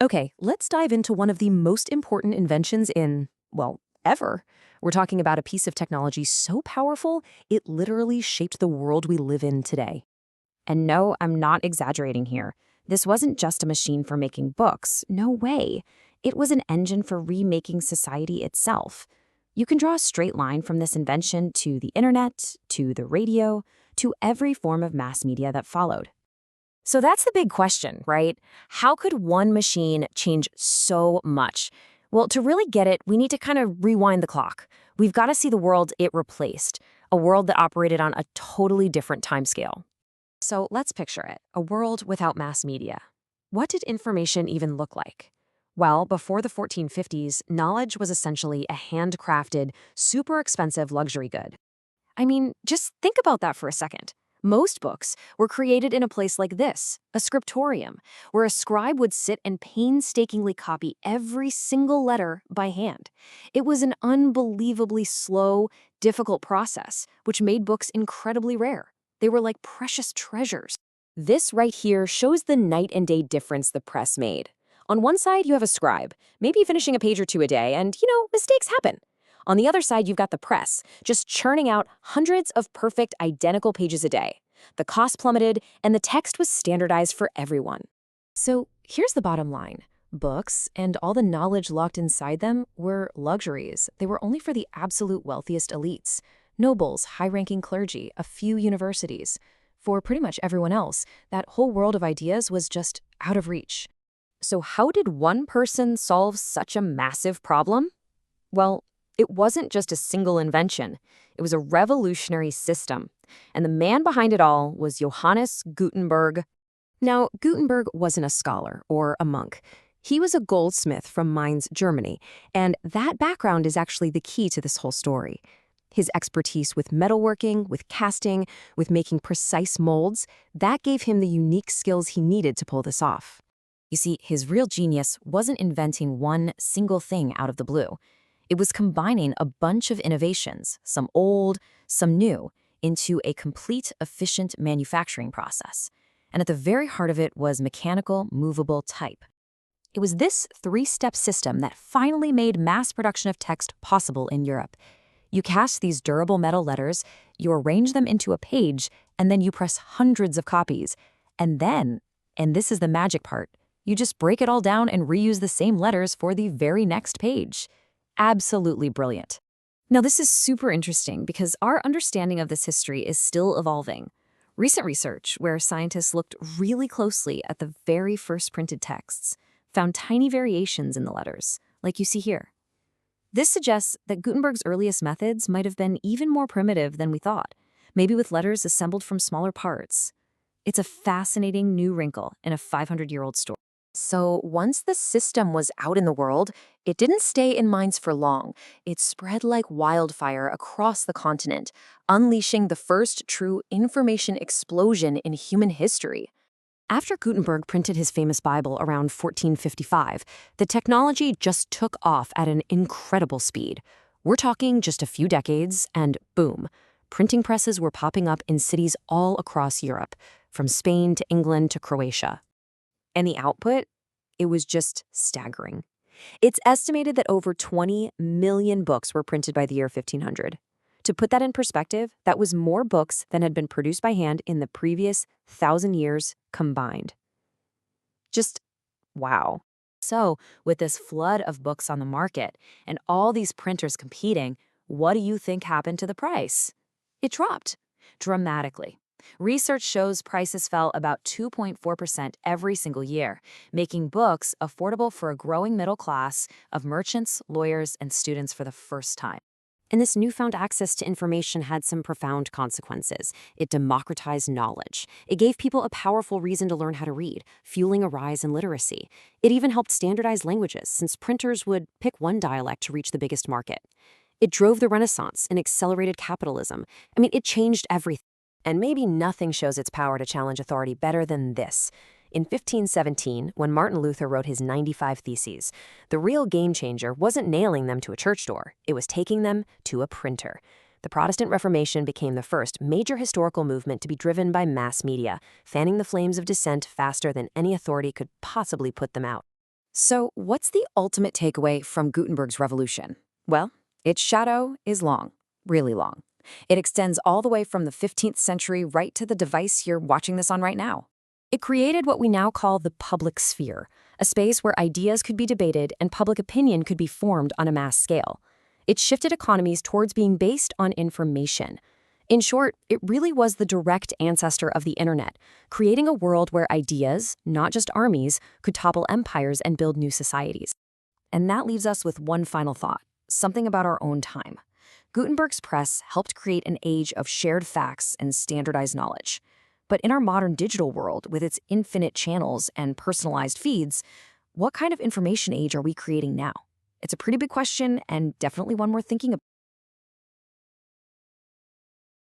Okay, let's dive into one of the most important inventions ever. We're talking about a piece of technology so powerful, it literally shaped the world we live in today. And no, I'm not exaggerating here. This wasn't just a machine for making books. No way. It was an engine for remaking society itself. You can draw a straight line from this invention to the internet, to the radio, to every form of mass media that followed. So that's the big question, right? How could one machine change so much? Well, to really get it, we need to kind of rewind the clock. We've got to see the world it replaced, a world that operated on a totally different timescale. So let's picture it, a world without mass media. What did information even look like? Well, before the 1450s, knowledge was essentially a handcrafted, super expensive luxury good. I mean, just think about that for a second. Most books were created in a place like this, a scriptorium, where a scribe would sit and painstakingly copy every single letter by hand. It was an unbelievably slow, difficult process, which made books incredibly rare. They were like precious treasures. This right here shows the night and day difference the press made. On one side, you have a scribe, maybe finishing a page or two a day, and, mistakes happen. On the other side, you've got the press, just churning out hundreds of perfect, identical pages a day. The cost plummeted, and the text was standardized for everyone. So here's the bottom line. Books, and all the knowledge locked inside them, were luxuries. They were only for the absolute wealthiest elites. Nobles, high-ranking clergy, a few universities. For pretty much everyone else, that whole world of ideas was just out of reach. So how did one person solve such a massive problem? Well, it wasn't just a single invention. It was a revolutionary system. And the man behind it all was Johannes Gutenberg. Now, Gutenberg wasn't a scholar or a monk. He was a goldsmith from Mainz, Germany, and that background is actually the key to this whole story. His expertise with metalworking, with casting, with making precise molds, that gave him the unique skills he needed to pull this off. You see, his real genius wasn't inventing one single thing out of the blue. It was combining a bunch of innovations, some old, some new, into a complete, efficient manufacturing process. And at the very heart of it was mechanical, movable type. It was this three-step system that finally made mass production of text possible in Europe. You cast these durable metal letters, you arrange them into a page, and then you press hundreds of copies. And then, and this is the magic part, you just break it all down and reuse the same letters for the very next page. Absolutely brilliant. Now, this is super interesting because our understanding of this history is still evolving. Recent research, where scientists looked really closely at the very first printed texts, found tiny variations in the letters, like you see here. This suggests that Gutenberg's earliest methods might have been even more primitive than we thought, maybe with letters assembled from smaller parts. It's a fascinating new wrinkle in a 500-year-old story. So once the system was out in the world, it didn't stay in minds for long. It spread like wildfire across the continent, unleashing the first true information explosion in human history. After Gutenberg printed his famous Bible around 1455, the technology just took off at an incredible speed. We're talking just a few decades, and boom, printing presses were popping up in cities all across Europe, from Spain to England to Croatia. And the output? It was just staggering. It's estimated that over 20 million books were printed by the year 1500. To put that in perspective, that was more books than had been produced by hand in the previous 1,000 years combined. Just wow. So, with this flood of books on the market and all these printers competing, what do you think happened to the price? It dropped dramatically. Research shows prices fell about 2.4% every single year, making books affordable for a growing middle class of merchants, lawyers, and students for the first time. And this newfound access to information had some profound consequences. It democratized knowledge. It gave people a powerful reason to learn how to read, fueling a rise in literacy. It even helped standardize languages, since printers would pick one dialect to reach the biggest market. It drove the Renaissance and accelerated capitalism. It changed everything. And maybe nothing shows its power to challenge authority better than this. In 1517, when Martin Luther wrote his 95 Theses, the real game changer wasn't nailing them to a church door, it was taking them to a printer. The Protestant Reformation became the first major historical movement to be driven by mass media, fanning the flames of dissent faster than any authority could possibly put them out. So, what's the ultimate takeaway from Gutenberg's revolution? Well, its shadow is long, really long. It extends all the way from the 15th century right to the device you're watching this on right now. It created what we now call the public sphere, a space where ideas could be debated and public opinion could be formed on a mass scale. It shifted economies towards being based on information. In short, it really was the direct ancestor of the internet, creating a world where ideas, not just armies, could topple empires and build new societies. And that leaves us with one final thought, something about our own time. Gutenberg's press helped create an age of shared facts and standardized knowledge. But in our modern digital world, with its infinite channels and personalized feeds, what kind of information age are we creating now? It's a pretty big question and definitely one worth thinking about.